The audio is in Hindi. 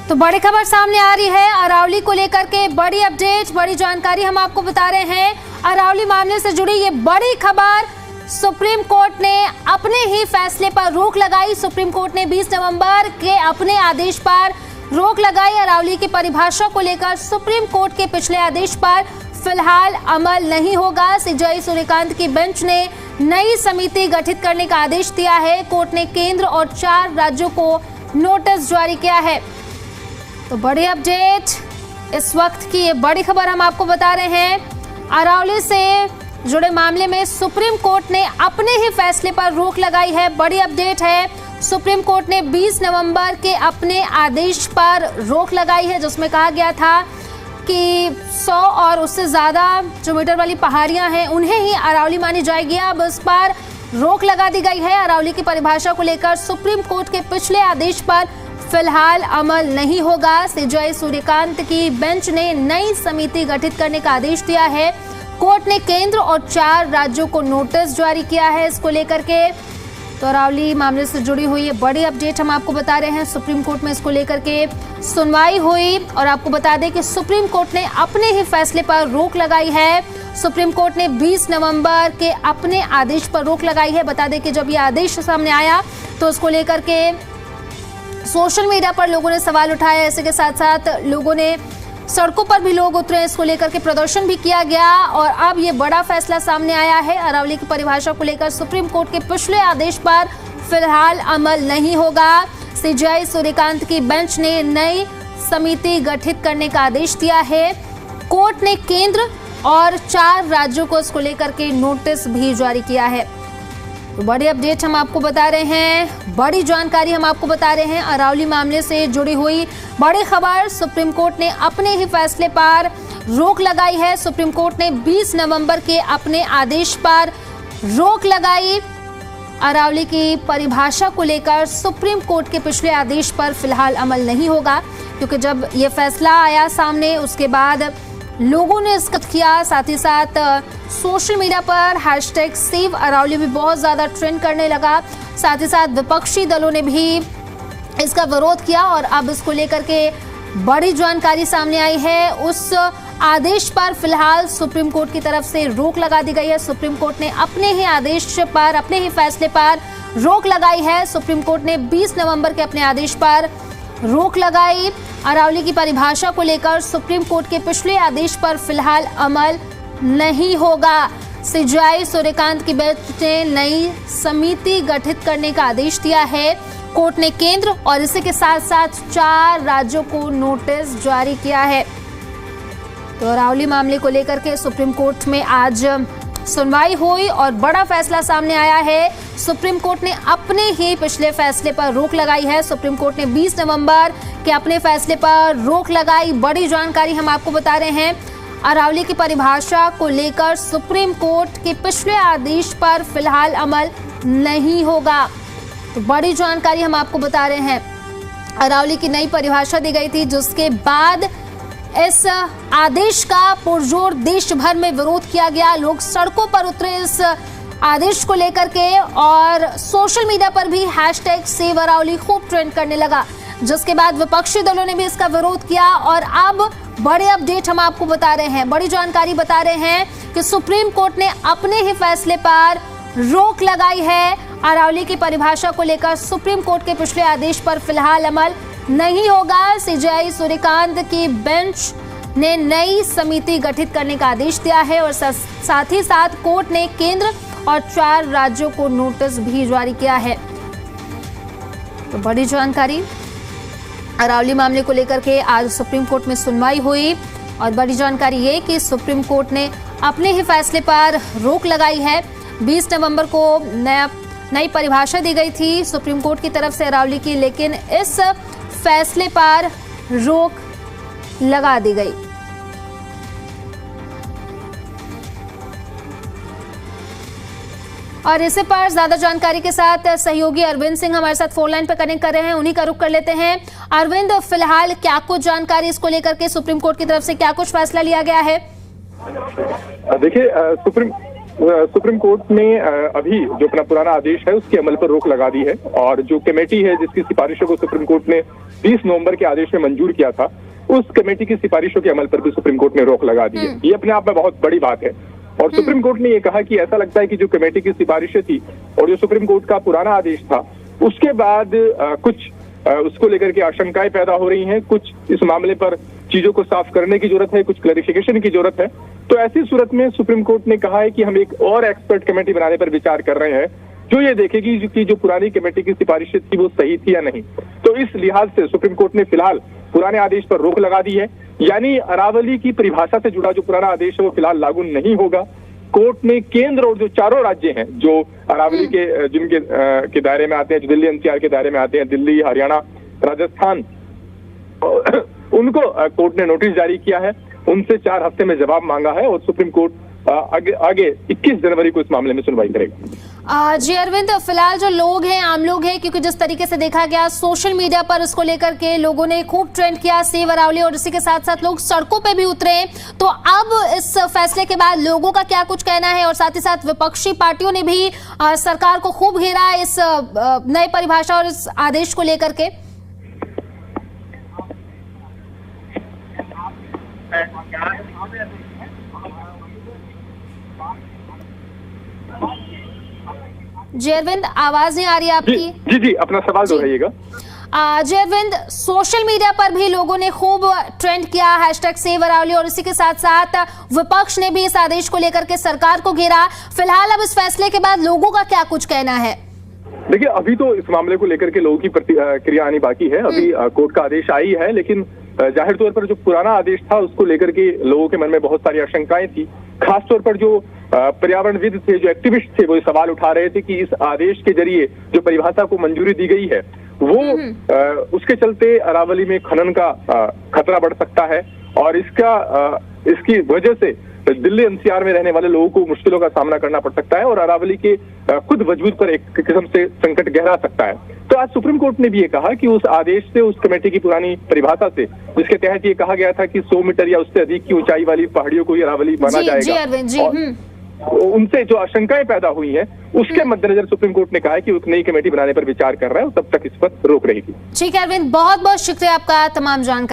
तो बड़ी खबर सामने आ रही है अरावली को लेकर के। बड़ी अपडेट, बड़ी जानकारी हम आपको बता रहे हैं। अरावली मामले से जुड़ी ये बड़ी खबर, सुप्रीम कोर्ट ने अपने ही फैसले पर रोक लगाई। सुप्रीम कोर्ट ने 20 नवंबर के अपने आदेश पर रोक लगाई। अरावली की परिभाषा को लेकर सुप्रीम कोर्ट के पिछले आदेश पर फिलहाल अमल नहीं होगा। सीजेआई सूर्यकांत की बेंच ने नई समिति गठित करने का आदेश दिया है। कोर्ट ने केंद्र और 4 राज्यों को नोटिस जारी किया है। तो बड़ी अपडेट, इस वक्त की ये बड़ी खबर हम आपको बता रहे हैं। अरावली से जुड़े मामले में सुप्रीम कोर्ट ने अपने ही फैसले पर रोक लगाई है। बड़ी अपडेट है, सुप्रीम कोर्ट ने 20 नवंबर के अपने आदेश पर रोक लगाई है, जिसमें कहा गया था कि 100 और उससे ज़्यादा जो मीटर वाली पहाड़ियां हैं उन्हें ही अरावली मानी जाएगी। अब इस पर रोक लगा दी गई है। अरावली की परिभाषा को लेकर सुप्रीम कोर्ट के पिछले आदेश पर फिलहाल अमल नहीं होगा। सीजेआई सूर्यकांत की बेंच ने नई समिति गठित करने का आदेश दिया है। कोर्ट ने केंद्र और 4 राज्यों को नोटिस जारी किया है इसको लेकर के। तो अरावली मामले से जुड़ी हुई ये बड़ी अपडेट हम आपको बता रहे हैं। सुप्रीम कोर्ट में इसको लेकर के सुनवाई हुई और आपको बता दें कि सुप्रीम कोर्ट ने अपने ही फैसले पर रोक लगाई है। सुप्रीम कोर्ट ने 20 नवंबर के अपने आदेश पर रोक लगाई है। बता दें कि जब ये आदेश सामने आया तो उसको लेकर के सोशल मीडिया पर लोगों ने सवाल उठाए। ऐसे के साथ साथ लोगों ने सड़कों पर भी लोग उतरे, इसको लेकर के प्रदर्शन भी किया गया और अब ये बड़ा फैसला सामने आया है। अरावली की परिभाषा को लेकर सुप्रीम कोर्ट के पिछले आदेश पर फिलहाल अमल नहीं होगा। सीजेआई सूर्यकांत की बेंच ने नई समिति गठित करने का आदेश दिया है। कोर्ट ने केंद्र और 4 राज्यों को इसको लेकर के नोटिस भी जारी किया है। तो बड़ी अपडेट हम आपको बता रहे हैं, बड़ी जानकारी हम आपको बता रहे हैं। अरावली मामले से जुड़ी हुई बड़ी खबर, सुप्रीम कोर्ट ने अपने ही फैसले पर रोक लगाई है। सुप्रीम कोर्ट ने 20 नवंबर के अपने आदेश पर रोक लगाई। अरावली की परिभाषा को लेकर सुप्रीम कोर्ट के पिछले आदेश पर फिलहाल अमल नहीं होगा, क्योंकि जब ये फैसला आया सामने उसके बाद लोगों ने इसका किया। साथ ही साथ सोशल मीडिया पर हैशटैग सेव अरावली भी बहुत ज़्यादा ट्रेंड करने लगा। साथ ही साथ विपक्षी दलों ने भी इसका विरोध किया और अब इसको लेकर के बड़ी जानकारी सामने आई है। उस आदेश पर फिलहाल सुप्रीम कोर्ट की तरफ से रोक लगा दी गई है। सुप्रीम कोर्ट ने अपने ही आदेश पर, अपने ही फैसले पर रोक लगाई है। सुप्रीम कोर्ट ने 20 नवंबर के अपने आदेश पर रोक लगाई। अरावली की परिभाषा को लेकर सुप्रीम कोर्ट के पिछले आदेश पर फिलहाल अमल नहीं होगा। सीजेआई सूर्यकांत की बेंच ने नई समिति गठित करने का आदेश दिया है। कोर्ट ने केंद्र और इसी के साथ साथ 4 राज्यों को नोटिस जारी किया है। तो अरावली मामले को लेकर के सुप्रीम कोर्ट में आज सुनवाई हुई और बड़ा फैसला सामने आया है। सुप्रीम कोर्ट ने अपने ही पिछले फैसले पर रोक लगाई है। सुप्रीम कोर्ट ने 20 नवंबर के अपने फैसले पर रोक लगाई। बड़ी जानकारी हम आपको बता रहे हैं। अरावली की परिभाषा को लेकर सुप्रीम कोर्ट के पिछले आदेश पर फिलहाल अमल नहीं होगा। तो बड़ी जानकारी हम आपको बता रहे हैं। अरावली की नई परिभाषा दी गई थी, जिसके बाद इस आदेश का पुरजोर देश भर में विरोध किया गया। लोग सड़कों पर उतरे इस आदेश को लेकर के और सोशल मीडिया पर भी हैशटैग सेव अरावली खूब ट्रेंड करने लगा, जिसके बाद विपक्षी दलों ने भी इसका विरोध किया। और अब बड़े अपडेट हम आपको बता रहे हैं, बड़ी जानकारी बता रहे हैं कि सुप्रीम कोर्ट ने अपने ही फैसले पर रोक लगाई है। अरावली की परिभाषा को लेकर सुप्रीम कोर्ट के पिछले आदेश पर फिलहाल अमल नहीं होगा। सीजेआई सूर्यकांत की बेंच ने नई समिति गठित करने का आदेश दिया है और साथ ही साथ कोर्ट ने केंद्र और 4 राज्यों को नोटिस भी जारी किया है। तो बड़ी जानकारी, अरावली मामले को लेकर के आज सुप्रीम कोर्ट में सुनवाई हुई और बड़ी जानकारी ये कि सुप्रीम कोर्ट ने अपने ही फैसले पर रोक लगाई है। 20 नवंबर को नई परिभाषा दी गई थी सुप्रीम कोर्ट की तरफ से अरावली की, लेकिन इस फैसले पर रोक लगा दी गई। और इसी पर ज्यादा जानकारी के साथ सहयोगी अरविंद सिंह हमारे साथ फोन लाइन पर कनेक्ट कर रहे हैं, उन्हीं का रुख कर लेते हैं। अरविंद, फिलहाल क्या कुछ जानकारी इसको लेकर के सुप्रीम कोर्ट की तरफ से क्या कुछ फैसला लिया गया है? देखिए सुप्रीम कोर्ट ने अभी जो अपना पुराना आदेश है उसके अमल पर रोक लगा दी है और जो कमेटी है जिसकी सिफारिशों को सुप्रीम कोर्ट ने 20 नवंबर के आदेश में मंजूर किया था, उस कमेटी की सिफारिशों के अमल पर भी सुप्रीम कोर्ट ने रोक लगा दी है। ये अपने आप में बहुत बड़ी बात है और सुप्रीम कोर्ट ने ये कहा कि ऐसा लगता है कि जो कमेटी की सिफारिशें थी और जो सुप्रीम कोर्ट का पुराना आदेश था उसके बाद कुछ उसको लेकर के आशंकाएं पैदा हो रही हैं, कुछ इस मामले पर चीजों को साफ करने की जरूरत है, कुछ क्लैरिफिकेशन की जरूरत है। तो ऐसी सूरत में सुप्रीम कोर्ट ने कहा है कि हम एक और एक्सपर्ट कमेटी बनाने पर विचार कर रहे हैं जो ये देखेगी कि जो पुरानी कमेटी की सिफारिशें थी वो सही थी या नहीं। तो इस लिहाज से सुप्रीम कोर्ट ने फिलहाल पुराने आदेश पर रोक लगा दी है, यानी अरावली की परिभाषा से जुड़ा जो पुराना आदेश है वो फिलहाल लागू नहीं होगा। कोर्ट ने केंद्र और जो चारों राज्य हैं जो अरावली के जिनके के दायरे में आते हैं, जो दिल्ली एनसीआर के दायरे में आते हैं, दिल्ली, हरियाणा, राजस्थान, उनको कोर्ट ने नोटिस जारी किया है, उनसे 4 हफ्ते में जवाब मांगा है और सुप्रीम कोर्ट आगे 21 जनवरी को इस मामले में सुनवाई करेगा। जी अरविंद, फिलहाल जो लोग हैं, आम लोग हैं, क्योंकि जिस तरीके से देखा गया सोशल मीडिया पर इसको लेकर के लोगों ने खूब ट्रेंड किया सेव अरावली और इसी के साथ साथ लोग सड़कों पे भी उतरे, तो अब इस फैसले के बाद लोगों का क्या कुछ कहना है और साथ ही साथ विपक्षी पार्टियों ने भी सरकार को खूब घेरा है इस नई परिभाषा और इस आदेश को लेकर के। जी अरविंद, आवाज नहीं आ रही आपकी। जी अपना सवाल दोहराइएगा। जी अरविंद, सोशल मीडिया पर भी लोगों ने खूब ट्रेंड किया हैशटैग सेव अरावली और इसी के साथ साथ विपक्ष ने भी इस आदेश को लेकर के सरकार को घेरा। फिलहाल अब इस फैसले के बाद लोगों का क्या कुछ कहना है? देखिए, अभी तो इस मामले को लेकर के लोगों की प्रतिक्रिया आनी बाकी है। अभी कोर्ट का आदेश आई है, लेकिन जाहिर तौर पर जो पुराना आदेश था उसको लेकर के लोगों के मन में बहुत सारी आशंकाएं थी। खासतौर पर जो पर्यावरणविद थे, जो एक्टिविस्ट थे, वो ये सवाल उठा रहे थे कि इस आदेश के जरिए जो परिभाषा को मंजूरी दी गई है वो उसके चलते अरावली में खनन का खतरा बढ़ सकता है और इसकी वजह से दिल्ली एनसीआर में रहने वाले लोगों को मुश्किलों का सामना करना पड़ सकता है और अरावली के खुद वजूद पर एक किस्म से संकट गहरा सकता है। तो आज सुप्रीम कोर्ट ने भी ये कहा कि उस आदेश से, उस कमेटी की पुरानी परिभाषा से, जिसके तहत ये कहा गया था कि 100 मीटर या उससे अधिक की ऊंचाई वाली पहाड़ियों को ही अरावली माना जाएगा, उनसे जो आशंकाएं पैदा हुई हैं उसके मद्देनजर सुप्रीम कोर्ट ने कहा है कि एक नई कमेटी बनाने पर विचार कर रहा है और तब तक इस पर रोक रहेगी। ठीक है अरविंद, बहुत बहुत शुक्रिया आपका तमाम जानकारी।